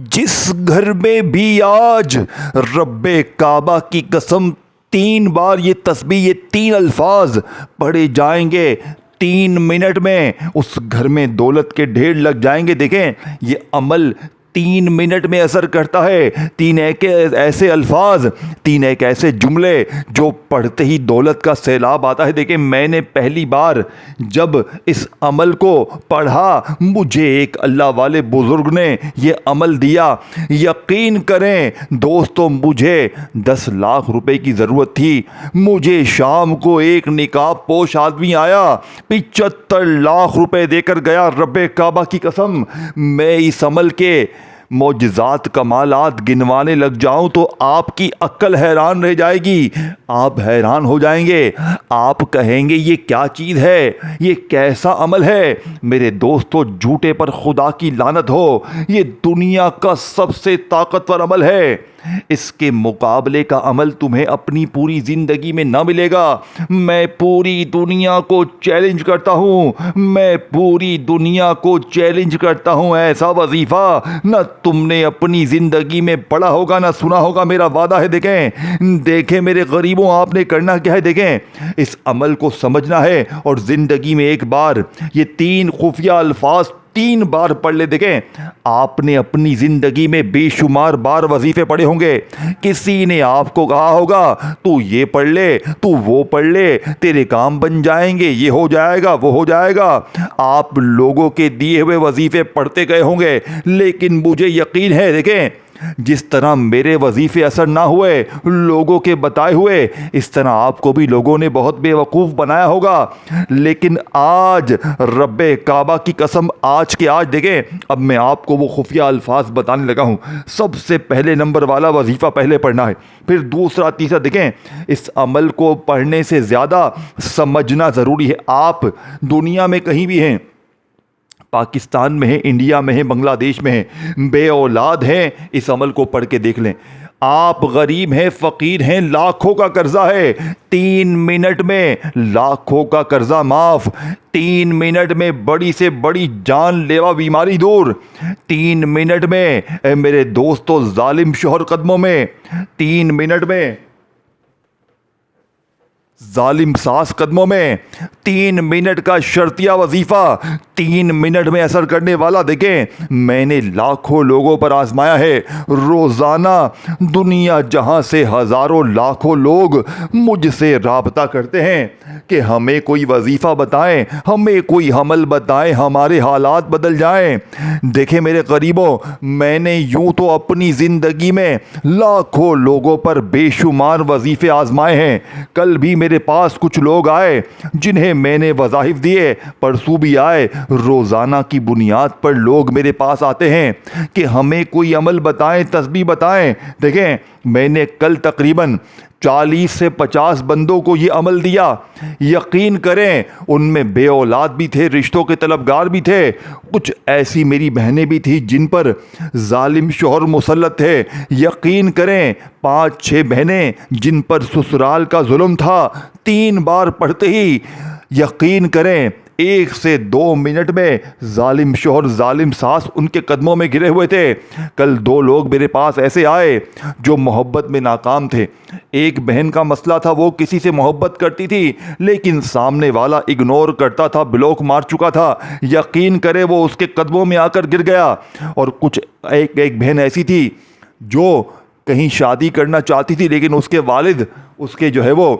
جس گھر میں بھی آج رب کعبہ کی قسم 3 بار یہ تسبیح، یہ 3 الفاظ پڑھے جائیں گے، 3 منٹ میں اس گھر میں دولت کے ڈھیر لگ جائیں گے۔ دیکھیں یہ عمل 3 منٹ میں اثر کرتا ہے۔ 3 ایک ایسے الفاظ، 3 ایک ایسے جملے جو پڑھتے ہی دولت کا سیلاب آتا ہے۔ دیکھیں میں نے پہلی بار جب اس عمل کو پڑھا، مجھے ایک اللہ والے بزرگ نے یہ عمل دیا۔ یقین کریں دوستو، مجھے 10 لاکھ روپے کی ضرورت تھی۔ مجھے شام کو ایک نقاب پوش آدمی آیا، 75 لاکھ روپے دے کر گیا۔ رب کعبہ کی قسم، میں اس عمل کے معجزات کمالات گنوانے لگ جاؤں تو آپ کی عقل حیران رہ جائے گی۔ آپ حیران ہو جائیں گے، آپ کہیں گے یہ کیا چیز ہے، یہ کیسا عمل ہے۔ میرے دوستو، جھوٹے پر خدا کی لعنت ہو، یہ دنیا کا سب سے طاقتور عمل ہے۔ اس کے مقابلے کا عمل تمہیں اپنی پوری زندگی میں نہ ملے گا۔ میں پوری دنیا کو چیلنج کرتا ہوں، میں پوری دنیا کو چیلنج کرتا ہوں، ایسا وظیفہ نہ تم نے اپنی زندگی میں پڑھا ہوگا نہ سنا ہوگا، میرا وعدہ ہے۔ دیکھیں میرے غریبوں، آپ نے کرنا کیا ہے؟ دیکھیں اس عمل کو سمجھنا ہے اور زندگی میں ایک بار یہ 3 خفیہ الفاظ 3 بار پڑھ لے۔ دیکھیں آپ نے اپنی زندگی میں بے شمار بار وظیفے پڑھے ہوں گے، کسی نے آپ کو کہا ہوگا تو یہ پڑھ لے، تو وہ پڑھ لے، تیرے کام بن جائیں گے، یہ ہو جائے گا، وہ ہو جائے گا۔ آپ لوگوں کے دیے ہوئے وظیفے پڑھتے گئے ہوں گے، لیکن مجھے یقین ہے، دیکھیں جس طرح میرے وظیفے اثر نہ ہوئے لوگوں کے بتائے ہوئے، اس طرح آپ کو بھی لوگوں نے بہت بے وقوف بنایا ہوگا۔ لیکن آج رب کعبہ کی قسم، آج کے آج دیکھیں اب میں آپ کو وہ خفیہ الفاظ بتانے لگا ہوں۔ سب سے پہلے نمبر والا وظیفہ پہلے پڑھنا ہے، پھر دوسرا تیسرا۔ دیکھیں اس عمل کو پڑھنے سے زیادہ سمجھنا ضروری ہے۔ آپ دنیا میں کہیں بھی ہیں، پاکستان میں ہیں، انڈیا میں ہیں، بنگلہ دیش میں ہیں، بے اولاد ہیں، اس عمل کو پڑھ کے دیکھ لیں۔ آپ غریب ہیں، فقیر ہیں، لاکھوں کا قرضہ ہے، 3 منٹ میں لاکھوں کا قرضہ معاف، 3 منٹ میں بڑی سے بڑی جان لیوا بیماری دور، 3 منٹ میں اے میرے دوستو ظالم شوہر قدموں میں، 3 منٹ میں ظالم ساس قدموں میں، 3 منٹ کا شرطیہ وظیفہ 3 منٹ میں اثر کرنے والا۔ دیکھیں میں نے لاکھوں لوگوں پر آزمایا ہے، روزانہ دنیا جہاں سے ہزاروں لاکھوں لوگ مجھ سے رابطہ کرتے ہیں کہ ہمیں کوئی وظیفہ بتائیں، ہمیں کوئی عمل بتائیں، ہمارے حالات بدل جائیں۔ دیکھیں میرے غریبوں، میں نے یوں تو اپنی زندگی میں لاکھوں لوگوں پر بے شمار وظیفے آزمائے ہیں۔ کل بھی میرے پاس کچھ لوگ آئے جنہیں میں نے وظائف دیے، پرسوں بھی آئے۔ روزانہ کی بنیاد پر لوگ میرے پاس آتے ہیں کہ ہمیں کوئی عمل بتائیں، تسبیح بتائیں۔ دیکھیں میں نے کل تقریباً 40 سے 50 بندوں کو یہ عمل دیا۔ یقین کریں ان میں بے اولاد بھی تھے، رشتوں کے طلبگار بھی تھے، کچھ ایسی میری بہنیں بھی تھیں جن پر ظالم شوہر مسلط تھے۔ یقین کریں 5-6 بہنیں جن پر سسرال کا ظلم تھا، 3 بار پڑھتے ہی یقین کریں 1 سے 2 منٹ میں ظالم شوہر ظالم ساس ان کے قدموں میں گرے ہوئے تھے۔ کل 2 لوگ میرے پاس ایسے آئے جو محبت میں ناکام تھے۔ ایک بہن کا مسئلہ تھا، وہ کسی سے محبت کرتی تھی لیکن سامنے والا اگنور کرتا تھا، بلاک مار چکا تھا۔ یقین کرے وہ اس کے قدموں میں آ کر گر گیا۔ اور کچھ ایک بہن ایسی تھی جو کہیں شادی کرنا چاہتی تھی لیکن اس کے والد اس کے جو ہے وہ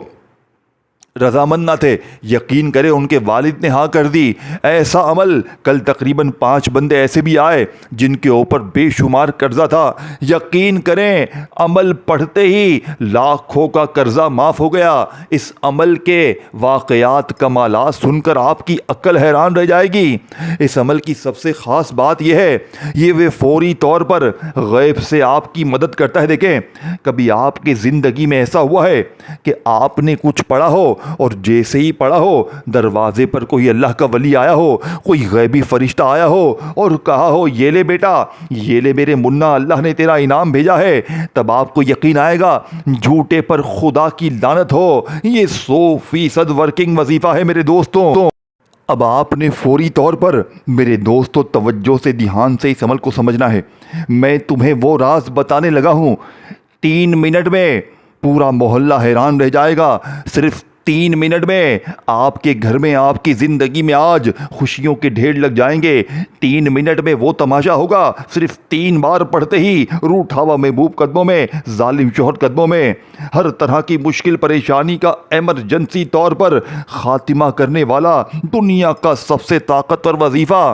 رضامند نہ تھے۔ یقین کرے ان کے والد نے ہاں کر دی۔ ایسا عمل کل تقریباً 5 بندے ایسے بھی آئے جن کے اوپر بے شمار قرضہ تھا۔ یقین کریں عمل پڑھتے ہی لاکھوں کا قرضہ معاف ہو گیا۔ اس عمل کے واقعات کمالات سن کر آپ کی عقل حیران رہ جائے گی۔ اس عمل کی سب سے خاص بات یہ ہے، یہ وہ فوری طور پر غیب سے آپ کی مدد کرتا ہے۔ دیکھیں کبھی آپ کی زندگی میں ایسا ہوا ہے کہ آپ نے کچھ پڑھا ہو اور جیسے ہی پڑھا ہو دروازے پر کوئی اللہ کا ولی آیا ہو، کوئی غیبی فرشتہ آیا ہو اور کہا ہو یہ لے بیٹا، یہ لے میرے منا، اللہ نے تیرا انعام بھیجا ہے، تب آپ کو یقین آئے گا جھوٹے پر خدا کی لعنت ہو، یہ 100% ورکنگ وظیفہ ہے میرے دوستوں۔ اب آپ نے فوری طور پر میرے دوستو توجہ سے دھیان سے اس عمل کو سمجھنا ہے۔ میں تمہیں وہ راز بتانے لگا ہوں 3 منٹ میں پورا محلہ حیران رہ جائے گا. صرف 3 منٹ میں آپ کے گھر میں آپ کی زندگی میں آج خوشیوں کے ڈھیر لگ جائیں گے. 3 منٹ میں وہ تماشا ہوگا صرف 3 بار پڑھتے ہی روٹھا ہوا محبوب قدموں میں، ظالم شوہر قدموں میں، ہر طرح کی مشکل پریشانی کا ایمرجنسی طور پر خاتمہ کرنے والا دنیا کا سب سے طاقتور وظیفہ.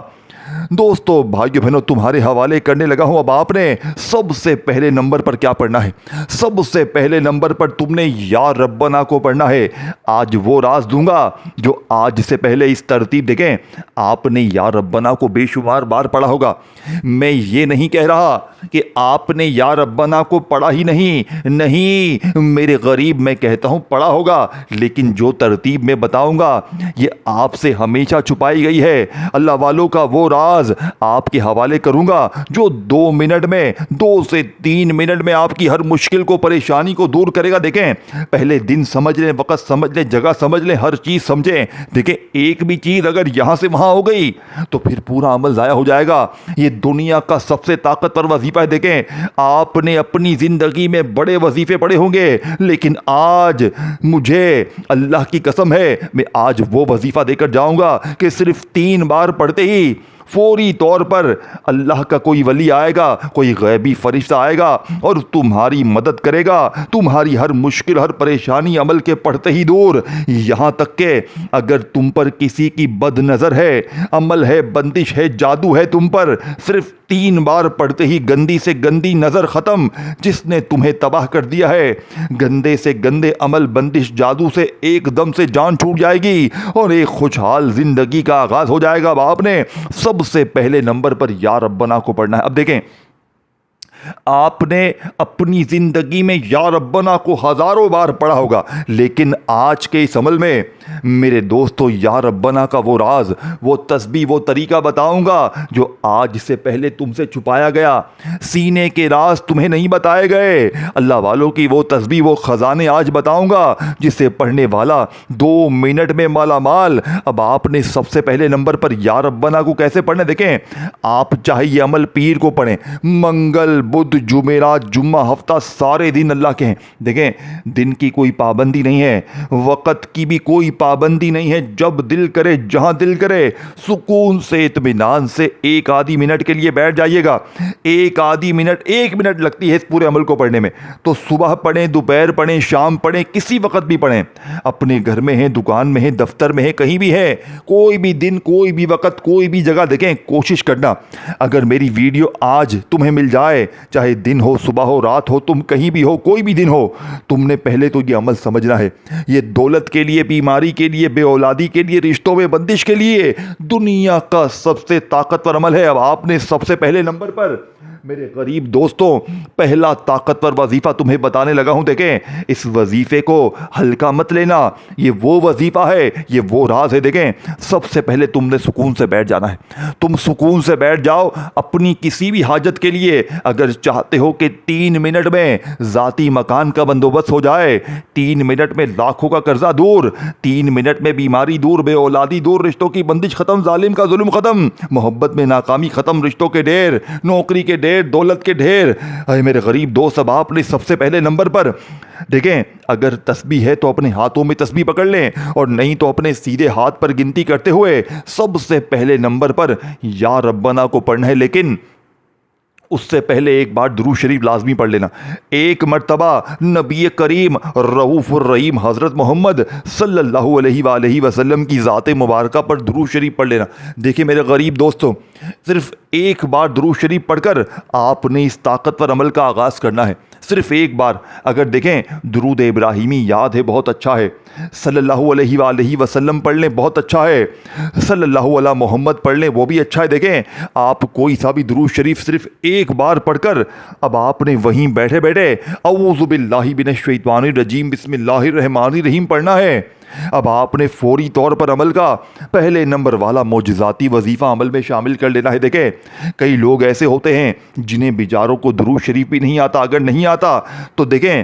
دوستو، بھائیو بہنوں، تمہارے حوالے کرنے لگا ہوں. اب آپ نے سب سے پہلے نمبر پر کیا پڑھنا ہے؟ سب سے پہلے نمبر پر تم نے یا ربنا کو پڑھنا ہے. آج وہ راز دوں گا جو آج سے پہلے اس ترتیب دیکھیں آپ نے یا ربنا کو بے شمار بار پڑھا ہوگا. میں یہ نہیں کہہ رہا کہ آپ نے یا ربنا کو پڑھا ہی نہیں میرے غریب، میں کہتا ہوں پڑھا ہوگا، لیکن جو ترتیب میں بتاؤں گا یہ آپ سے ہمیشہ چھپائی گئی ہے. اللہ والوں کا وہ راز آپ کے حوالے کروں گا جو 2 منٹ میں، 2 سے 3 منٹ میں آپ کی ہر مشکل کو، پریشانی کو دور کرے گا. دیکھیں، پہلے دن سمجھ لیں، وقت سمجھ لیں، جگہ سمجھ لیں، ہر چیز سمجھیں. دیکھیں، ایک بھی چیز اگر یہاں سے وہاں ہو گئی تو پھر پورا عمل ضائع ہو جائے گا. یہ دنیا کا سب سے طاقتور وظیفہ ہے. دیکھیں، آپ نے اپنی زندگی میں بڑے وظیفے پڑے ہوں گے، لیکن آج مجھے اللہ کی قسم ہے، میں آج وہ وظیفہ دے کر جاؤں گا کہ صرف 3 بار پڑھتے ہی فوری طور پر اللہ کا کوئی ولی آئے گا، کوئی غیبی فرشتہ آئے گا اور تمہاری مدد کرے گا. تمہاری ہر مشکل، ہر پریشانی عمل کے پڑھتے ہی دور. یہاں تک کہ اگر تم پر کسی کی بد نظر ہے، عمل ہے، بندش ہے، جادو ہے تم پر، صرف 3 بار پڑھتے ہی گندی سے گندی نظر ختم. جس نے تمہیں تباہ کر دیا ہے، گندے سے گندے عمل، بندش، جادو سے ایک دم سے جان چھوٹ جائے گی اور ایک خوشحال زندگی کا آغاز ہو جائے گا. اب آپ نے سب سے پہلے نمبر پر یا ربنا کو پڑھنا ہے. اب دیکھیں، آپ نے اپنی زندگی میں یا ربنا کو ہزاروں بار پڑھا ہوگا، لیکن آج کے اس عمل میں میرے دوستو یا ربنا کا وہ راز، وہ تسبیح، وہ طریقہ بتاؤں گا جو آج سے پہلے تم سے چھپایا گیا. سینے کے راز تمہیں نہیں بتائے گئے. اللہ والوں کی وہ تسبیح، وہ خزانے آج بتاؤں گا جسے پڑھنے والا 2 منٹ میں مالا مال. اب آپ نے سب سے پہلے نمبر پر یا ربنا کو کیسے پڑھنا؟ دیکھیں، آپ چاہے یہ عمل پیر کو پڑھیں، منگل، بدھ، جمعرات، جمعہ، ہفتہ، سارے دن اللہ کے ہیں. دیکھیں، دن کی کوئی پابندی نہیں ہے، وقت کی بھی کوئی پابندی نہیں ہے. جب دل کرے، جہاں دل کرے، سکون سے، اطمینان سے 1 آدھی منٹ کے لیے بیٹھ جائیے گا. 1 منٹ لگتی ہے اس پورے عمل کو پڑھنے میں. تو صبح پڑھیں، دوپہر پڑھیں، شام پڑھیں، کسی وقت بھی پڑھیں. اپنے گھر میں ہیں، دکان میں ہیں، دفتر میں ہیں، کہیں بھی ہے، کوئی بھی دن، کوئی بھی وقت، کوئی بھی جگہ. دیکھیں، کوشش کرنا اگر میری ویڈیو آج تمہیں مل جائے، چاہے دن ہو، صبح ہو، رات ہو، تم کہیں بھی ہو، کوئی بھی دن ہو، تم نے پہلے تو یہ عمل سمجھنا ہے. یہ دولت کے لیے، بیماری کے لیے، بے اولادی کے لیے، رشتوں میں بندش کے لیے دنیا کا سب سے طاقتور عمل ہے. اب آپ نے سب سے پہلے نمبر پر میرے غریب دوستوں پہلا طاقتور وظیفہ تمہیں بتانے لگا ہوں. دیکھیں، اس وظیفے کو ہلکا مت لینا. یہ وہ وظیفہ ہے، یہ وہ راز ہے. دیکھیں، سب سے پہلے تم نے سکون سے بیٹھ جانا ہے. تم سکون سے بیٹھ جاؤ. اپنی کسی بھی حاجت کے لیے اگر چاہتے ہو کہ 3 منٹ میں ذاتی مکان کا بندوبست ہو جائے، 3 منٹ میں لاکھوں کا قرضہ دور، 3 منٹ میں بیماری دور، بے اولادی دور، رشتوں کی بندش ختم، ظالم کا ظلم ختم، محبت میں ناکامی ختم، رشتوں کے ڈھیر، نوکری کے ڈھیر، دولت کے ڈھیر. اے میرے غریب دوست، اب آپ نے سب سے پہلے نمبر پر دیکھیں، اگر تسبیح ہے تو اپنے ہاتھوں میں تسبیح پکڑ لیں، اور نہیں تو اپنے سیدھے ہاتھ پر گنتی کرتے ہوئے سب سے پہلے نمبر پر یا ربنا کو پڑھنا ہے. لیکن اس سے پہلے ایک بار درود شریف لازمی پڑھ لینا. 1 مرتبہ نبی کریم رؤوف الرحیم حضرت محمد صلی اللہ علیہ وآلہ وسلم کی ذات مبارکہ پر درود شریف پڑھ لینا. دیکھیں میرے غریب دوستوں، صرف 1 بار درود شریف پڑھ کر آپ نے اس طاقتور عمل کا آغاز کرنا ہے. صرف 1 بار. اگر دیکھیں، درود ابراہیمی یاد ہے، بہت اچھا ہے. صلی اللہ علیہ وآلہ وسلم پڑھ لیں، بہت اچھا ہے. صلی اللہ علیہ محمد پڑھ لیں، وہ بھی اچھا ہے. دیکھیں، آپ کوئی سا بھی درود شریف صرف 1 بار پڑھ کر اب آپ نے وہیں بیٹھے بیٹھے اعوذ باللہ من الشیطان الرجیم بسم اللہ الرحمن الرحیم پڑھنا ہے. اب آپ نے فوری طور پر عمل کا پہلے نمبر والا معجزاتی وظیفہ عمل میں شامل کر لینا ہے. دیکھیں، کئی لوگ ایسے ہوتے ہیں جنہیں بیچاروں کو درود شریف بھی نہیں آتا. اگر نہیں آتا تو دیکھیں،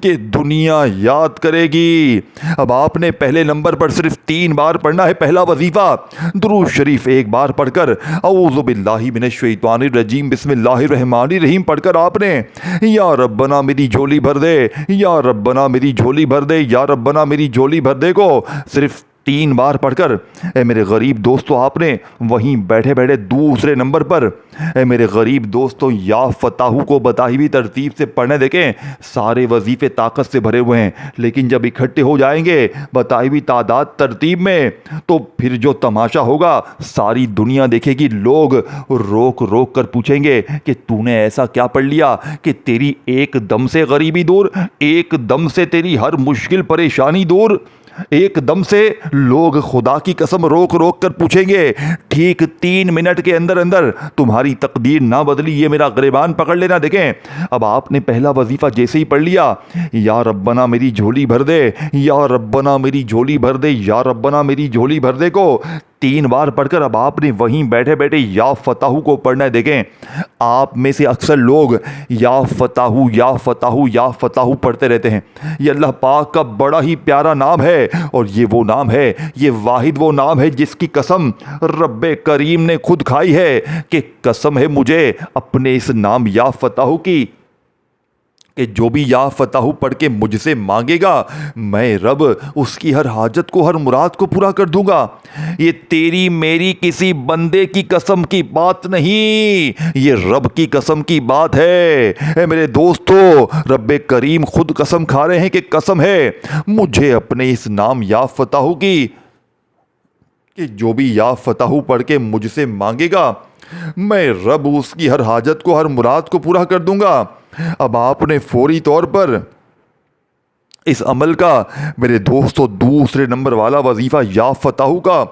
کہ دنیا یاد کرے گی۔ اب آپ نے پہلے نمبر پر صرف 3 بار پڑھنا ہے پہلا وظیفہ، درود شریف 1 بار پڑھ کر اعوذ باللہ من الشیطان الرجیم بسم اللہ الرحمن الرحیم پڑھ کر آپ نے یا ربنا میری جھولی بھر دے، یا ربنا میری جھولی بھر دے، یا ربنا میری جھولی بھر دے کو صرف 3 بار پڑھ کر اے میرے غریب دوستو آپ نے وہیں بیٹھے بیٹھے دوسرے نمبر پر اے میرے غریب دوستو یا فتاحو کو بتائی ہوئی ترتیب سے پڑھنے دیکھیں۔ سارے وظیفے طاقت سے بھرے ہوئے ہیں، لیکن جب اکٹھے ہو جائیں گے بتائی ہوئی تعداد ترتیب میں تو پھر جو تماشا ہوگا ساری دنیا دیکھے گی۔ لوگ روک روک کر پوچھیں گے کہ تو نے ایسا کیا پڑھ لیا کہ تیری ایک دم سے غریبی دور، ایک دم سے تیری ہر مشکل پریشانی دور، ایک دم سے لوگ خدا کی قسم روک روک کر پوچھیں گے۔ ٹھیک 3 منٹ کے اندر اندر تمہاری تقدیر نہ بدلی، یہ میرا گریبان پکڑ لینا۔ دیکھیں اب آپ نے پہلا وظیفہ جیسے ہی پڑھ لیا یا ربنا میری جھولی بھر دے، یا ربنا میری جھولی بھر دے، یا ربنا میری جھولی بھر دے کو 3 بار پڑھ کر اب آپ نے وہیں بیٹھے بیٹھے یا فتاحو کو پڑھنا ہے۔ دیکھیں آپ میں سے اکثر لوگ یا فتاحو یا فتاحو یا فتاحو پڑھتے رہتے ہیں۔ یہ اللہ پاک کا بڑا ہی پیارا نام ہے، اور یہ وہ نام ہے، یہ واحد وہ نام ہے جس کی قسم رب کریم نے خود کھائی ہے کہ قسم ہے مجھے اپنے اس نام یا فتاحو کی کہ جو بھی یا فتاحو پڑھ کے مجھ سے مانگے گا میں رب اس کی ہر حاجت کو، ہر مراد کو پورا کر دوں گا۔ یہ تیری میری کسی بندے کی قسم کی بات نہیں، یہ رب کی قسم کی بات ہے۔ اے میرے دوستو رب کریم خود قسم کھا رہے ہیں کہ قسم ہے مجھے اپنے اس نام یا فتاحو کی کہ جو بھی یا فتاحو پڑھ کے مجھ سے مانگے گا میں رب اس کی ہر حاجت کو، ہر مراد کو پورا کر دوں گا۔ اب آپ نے فوری طور پر اس عمل کا میرے دوستو دوسرے نمبر والا وظیفہ یا فتاحو کا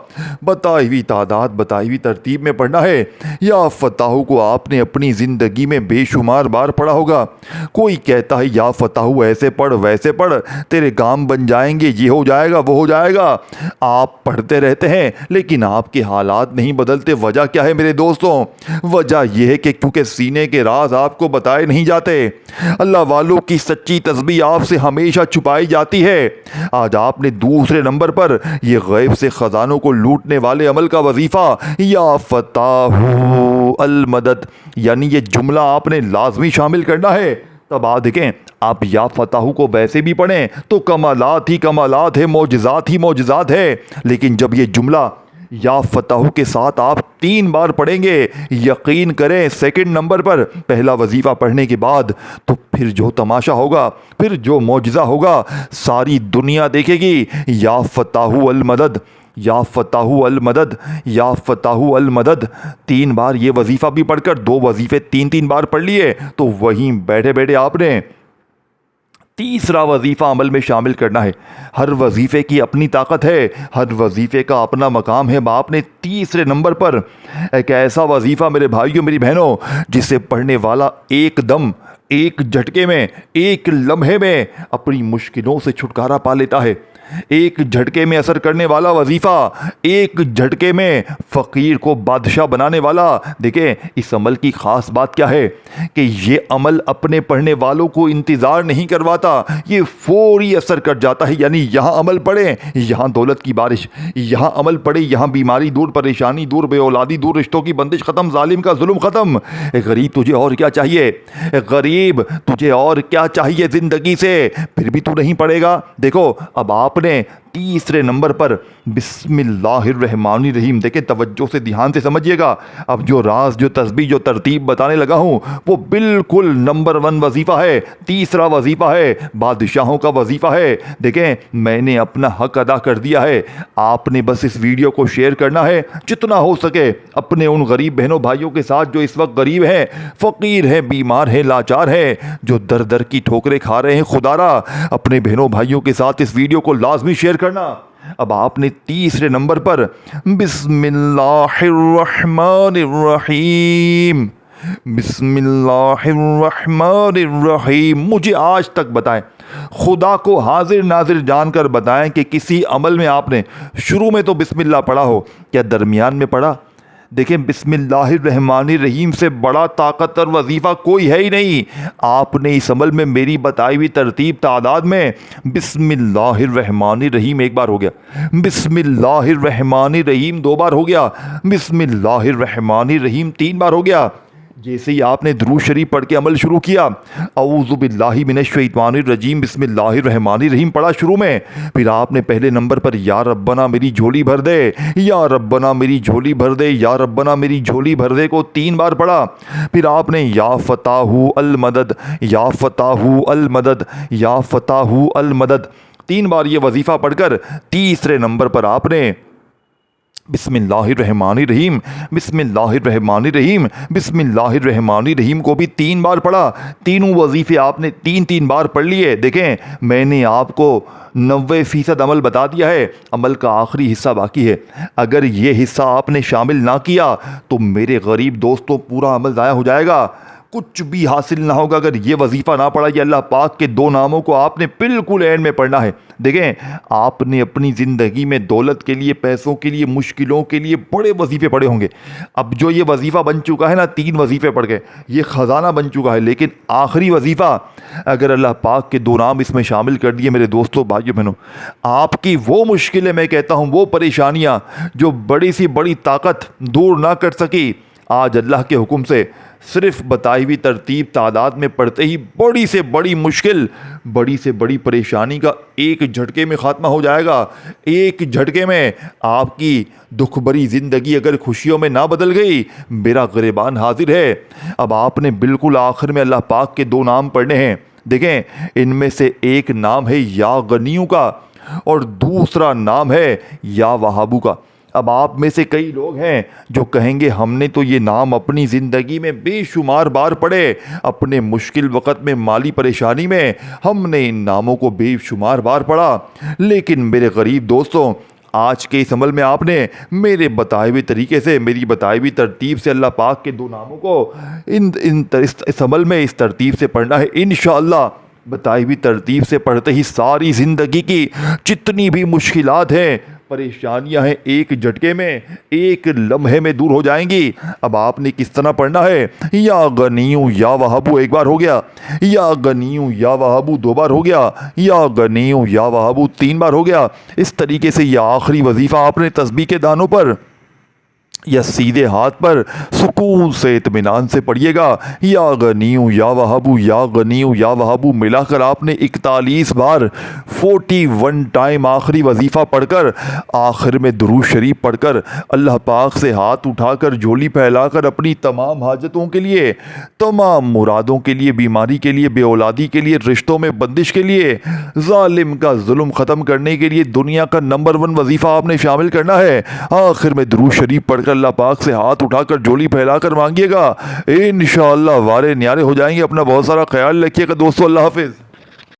بتائی ہوئی تعداد، بتائی ہوئی ترتیب میں پڑھنا ہے۔ یا فتاحو کو آپ نے اپنی زندگی میں بے شمار بار پڑھا ہوگا۔ کوئی کہتا ہے یا فتاحو ایسے پڑھ ویسے پڑھ، تیرے کام بن جائیں گے، یہ ہو جائے گا وہ ہو جائے گا۔ آپ پڑھتے رہتے ہیں لیکن آپ کے حالات نہیں بدلتے۔ وجہ کیا ہے میرے دوستوں؟ وجہ یہ ہے کہ کیونکہ سینے کے راز آپ کو بتائے نہیں جاتے۔ اللہ والوں کی سچی تسبیح آپ سے ہمیشہ چھپائی جاتی ہے۔ آج آپ نے دوسرے نمبر پر یہ غیب سے خزانوں کو لوٹنے والے عمل کا وظیفہ یا فتاحو المدد یعنی یہ جملہ آپ نے لازمی شامل کرنا ہے۔ تب آپ دیکھیں آپ یا فتاحو کو ویسے بھی پڑھیں تو کمالات ہی کمالات ہے، معجزات ہی معجزات ہے، لیکن جب یہ جملہ یا فتاحو کے ساتھ آپ 3 بار پڑھیں گے یقین کریں سیکنڈ نمبر پر پہلا وظیفہ پڑھنے کے بعد تو پھر جو تماشا ہوگا، پھر جو معجزہ ہوگا ساری دنیا دیکھے گی۔ یا فتاحو المدد، یا فتاحو المدد، یا فتاحو المدد 3 بار یہ وظیفہ بھی پڑھ کر 2 وظیفے 3 بار پڑھ لیے تو وہیں بیٹھے بیٹھے آپ نے تیسرا وظیفہ عمل میں شامل کرنا ہے۔ ہر وظیفے کی اپنی طاقت ہے، ہر وظیفے کا اپنا مقام ہے۔ آپ نے تیسرے نمبر پر ایک ایسا وظیفہ میرے بھائیوں میری بہنوں جسے پڑھنے والا ایک دم، ایک جھٹکے میں، ایک لمحے میں اپنی مشکلوں سے چھٹکارا پا لیتا ہے۔ ایک جھٹکے میں اثر کرنے والا وظیفہ، ایک جھٹکے میں فقیر کو بادشاہ بنانے والا۔ دیکھیں اس عمل کی خاص بات کیا ہے کہ یہ عمل اپنے پڑھنے والوں کو انتظار نہیں کرواتا، یہ فوری اثر کر جاتا ہے۔ یعنی یہاں عمل پڑھیں یہاں دولت کی بارش، یہاں عمل پڑھے یہاں بیماری دور، پریشانی دور، بے اولادی دور، رشتوں کی بندش ختم، ظالم کا ظلم ختم۔ اے غریب تجھے اور کیا چاہیے؟ اے غریب تجھے اور کیا چاہیے زندگی سے؟ پھر بھی تو نہیں پڑھے گا۔ دیکھو اب آپ نے تیسرے نمبر پر بسم اللہ الرحمن الرحیم، دیکھیں توجہ سے دھیان سے سمجھیے گا۔ اب جو راز، جو تسبیح، جو ترتیب بتانے لگا ہوں وہ بالکل نمبر 1 وظیفہ ہے، تیسرا وظیفہ ہے، بادشاہوں کا وظیفہ ہے۔ دیکھیں میں نے اپنا حق ادا کر دیا ہے، آپ نے بس اس ویڈیو کو شیئر کرنا ہے جتنا ہو سکے اپنے ان غریب بہنوں بھائیوں کے ساتھ جو اس وقت غریب ہیں، فقیر ہیں، بیمار ہیں، لاچار ہیں، جو در در کی ٹھوکریں کھا رہے ہیں۔ خدا را اپنے بہنوں بھائیوں کے ساتھ اس ویڈیو کو لازمی شیئر کرنا۔ اب آپ نے تیسرے نمبر پر بسم اللہ الرحمن الرحیم، بسم اللہ الرحمن الرحیم، مجھے آج تک بتائیں، خدا کو حاضر ناظر جان کر بتائیں کہ کسی عمل میں آپ نے شروع میں تو بسم اللہ پڑھا ہو، کیا درمیان میں پڑھا، دیکھیں بسم اللہ الرحمن الرحیم سے بڑا طاقتور وظیفہ کوئی ہے ہی نہیں. آپ نے اس عمل میں میری بتائی ہوئی ترتیب تعداد میں بسم اللہ الرحمن الرحیم ایک بار ہو گیا, بسم اللہ الرحمن الرحیم دو بار ہو گیا, بسم اللہ الرحمن الرحیم تین بار ہو گیا. جیسے ہی آپ نے درود شریف پڑھ کے عمل شروع کیا, اعوذ باللہ من الشیطان الرجیم بسم اللہ الرحمن الرحیم پڑھا شروع میں, پھر آپ نے پہلے نمبر پر یا ربنا میری جھولی بھر دے, یا ربنا میری جھولی بھر دے, یا ربنا میری جھولی بھر دے کو تین بار پڑھا. پھر آپ نے یا فتاح المدد, یا فتاح المدد, یا فتاح المدد تین بار یہ وظیفہ پڑھ کر تیسرے نمبر پر آپ نے بسم اللہ الرحمن الرحیم, بسم اللہ الرحمن الرحیم, بسم اللہ الرحمن الرحیم کو بھی تین بار پڑھا. تینوں وظیفے آپ نے تین بار پڑھ لیے. دیکھیں میں نے آپ کو 90% عمل بتا دیا ہے, عمل کا آخری حصہ باقی ہے. اگر یہ حصہ آپ نے شامل نہ کیا تو میرے غریب دوستوں پورا عمل ضائع ہو جائے گا, کچھ بھی حاصل نہ ہوگا. اگر یہ وظیفہ نہ پڑھا, یہ اللہ پاک کے دو ناموں کو آپ نے بالکل اینڈ میں پڑھنا ہے. دیکھیں آپ نے اپنی زندگی میں دولت کے لیے, پیسوں کے لیے, مشکلوں کے لیے بڑے وظیفے پڑھے ہوں گے. اب جو یہ وظیفہ بن چکا ہے نا, 3 وظیفے پڑھ گئے, یہ خزانہ بن چکا ہے. لیکن آخری وظیفہ اگر اللہ پاک کے دو نام اس میں شامل کر دیے میرے دوستوں بھائیوں بہنوں, آپ کی وہ مشکلیں, میں کہتا ہوں وہ پریشانیاں جو بڑی سی بڑی طاقت دور نہ کر سکی, آج اللہ کے حکم سے صرف بتائی ہوئی ترتیب تعداد میں پڑھتے ہی بڑی سے بڑی مشکل, بڑی سے بڑی پریشانی کا ایک جھٹکے میں خاتمہ ہو جائے گا. ایک جھٹکے میں آپ کی دکھ بری زندگی اگر خوشیوں میں نہ بدل گئی, میرا گریبان حاضر ہے. اب آپ نے بالکل آخر میں اللہ پاک کے 2 نام پڑھنے ہیں. دیکھیں ان میں سے ایک نام ہے یا غنیوں کا اور دوسرا نام ہے یا وہابو کا. اب آپ میں سے کئی لوگ ہیں جو کہیں گے ہم نے تو یہ نام اپنی زندگی میں بے شمار بار پڑھے, اپنے مشکل وقت میں, مالی پریشانی میں ہم نے ان ناموں کو بے شمار بار پڑھا. لیکن میرے غریب دوستوں, آج کے اس عمل میں آپ نے میرے بتائے ہوئے طریقے سے, میری بتائی ہوئی ترتیب سے اللہ پاک کے 2 ناموں کو اس عمل میں اس ترتیب سے پڑھنا ہے. انشاءاللہ بتائی ہوئی ترتیب سے پڑھتے ہی ساری زندگی کی جتنی بھی مشکلات ہیں, پریشانیاں ہیں, ایک جھٹکے میں, ایک لمحے میں دور ہو جائیں گی. اب آپ نے کس طرح پڑھنا ہے, یا غنیوں یا وہابو ایک بار ہو گیا, یا غنیوں یا وہابو 2 بار ہو گیا, یا غنیوں یا وہابو 3 بار ہو گیا. اس طریقے سے یہ آخری وظیفہ آپ نے تسبیح کے دانوں پر یا سیدھے ہاتھ پر سکون سے اطمینان سے پڑھیے گا. یا غنیوں یا وہابو, یا غنیوں یا وہابو ملا کر آپ نے 41 بار 41 ٹائم آخری وظیفہ پڑھ کر, آخر میں درود شریف پڑھ کر, اللہ پاک سے ہاتھ اٹھا کر, جھولی پھیلا کر اپنی تمام حاجتوں کے لیے, تمام مرادوں کے لیے, بیماری کے لیے, بے اولادی کے لیے, رشتوں میں بندش کے لیے, ظالم کا ظلم ختم کرنے کے لیے دنیا کا نمبر 1 وظیفہ آپ نے شامل کرنا ہے. آخر میں درود شریف پڑھ کر اللہ پاک سے ہاتھ اٹھا کر جھولی پھیلا کر مانگیے گا, انشاءاللہ وارے نیارے ہو جائیں گے. اپنا بہت سارا خیال رکھیے گا دوستو, اللہ حافظ.